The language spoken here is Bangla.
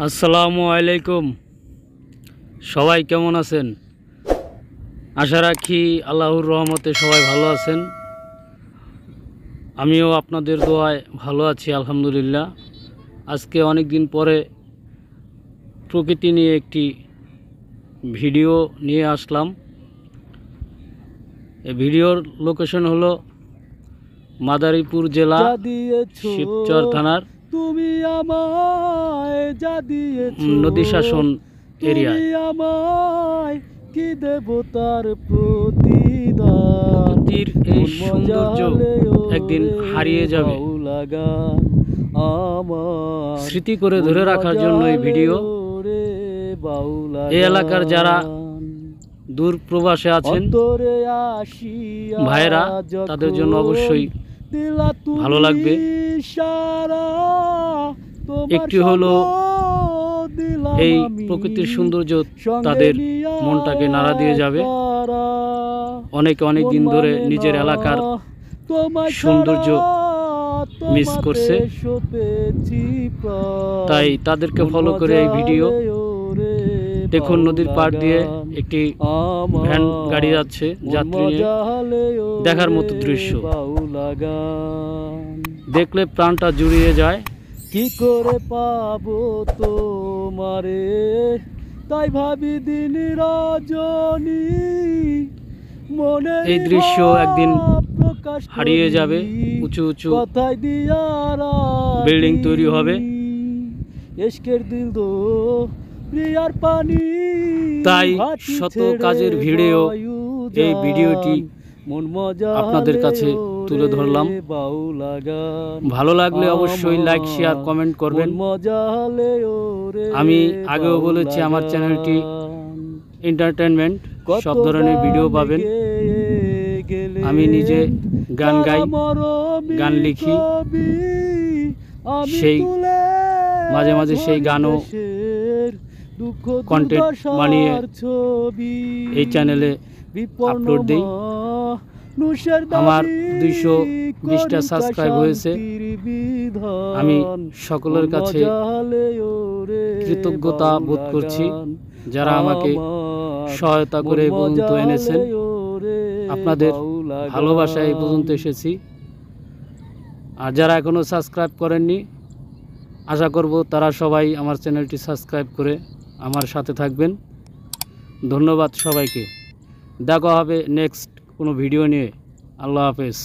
আসসালামু আলাইকুম। সবাই কেমন আছেন? আশা রাখি আল্লাহর রহমতে সবাই ভালো আছেন। আমিও আপনাদের দোয়ায় ভালো আছি আলহামদুলিল্লাহ। আজকে অনেক দিন পরে প্রকৃতি নিয়ে একটি ভিডিও নিয়ে আসলাম। এই ভিডিওর লোকেশন হলো মাদারীপুর জেলা শিবচর থানার তুমি আমায় যা দিয়েছো নদী শাসন এরিয়ায়। আমায় কি দেব তার প্রতিদান। প্রকৃতির এই সৌন্দর্য একদিন হারিয়ে যাবে। স্মৃতি করে ধরে রাখার জন্য এই ভিডিও। এই এলাকার যারা দূর প্রবাসে আছেন ভাইরা, তাদের জন্য অবশ্যই ভালো লাগবে। একটি হলো এই প্রকৃতির সৌন্দর্য তাদের মনটাকে নাড়া দিয়ে যাবে। অনেক দিন ধরে নিজের এলাকার সৌন্দর্য মিস করছে, তাই তাদেরকে ফলো করে এই ভিডিও। দেখুন, নদীর পাড় দিয়ে একটি ভ্যান গাড়ি যাচ্ছে যাত্রী নিয়ে, দেখার মতো দৃশ্য। দেখলে প্রাণটা জুড়িয়ে যায়। কি করে পাবো তোমারে, তাই ভাবি দিন রজনী মনে। এই দৃশ্য একদিন হারিয়ে যাবে। উঁচু উঁচু বিল্ডিং তৈরি হবে, এশকের দিল দো প্রিয়ার পানি। তাই শত কাজের ভিড়েও এই ভিডিওটি আপনাদের কাছে তুলে ধরলাম। ভালো লাগলে অবশ্যই লাইক, শেয়ার, কমেন্ট করবেন। আমি আগেও বলেছি, আমার চ্যানেলটি এন্টারটেনমেন্ট, সব ধরনের ভিডিও পাবেন। আমি নিজে গান গাই, গান লিখি, সেই মাঝে মাঝে সেই গানও কন্টেন্ট বানিয়ে এই চ্যানেলে আপলোড দিই। আমার 220টা সাবস্ক্রাইব হয়েছে। আমি সকলের কাছে কৃতজ্ঞতা বোধ করছি, যারা আমাকে সহায়তা করে এই পর্যন্ত এনেছেন। আপনাদের ভালোবাসায় এই পর্যন্ত এসেছি। আর যারা এখনও সাবস্ক্রাইব করেননি, আশা করব তারা সবাই আমার চ্যানেলটি সাবস্ক্রাইব করে আমার সাথে থাকবেন। ধন্যবাদ সবাইকে। দেখা হবে নেক্সট কোনো ভিডিও নিয়ে। আল্লাহ হাফেজ।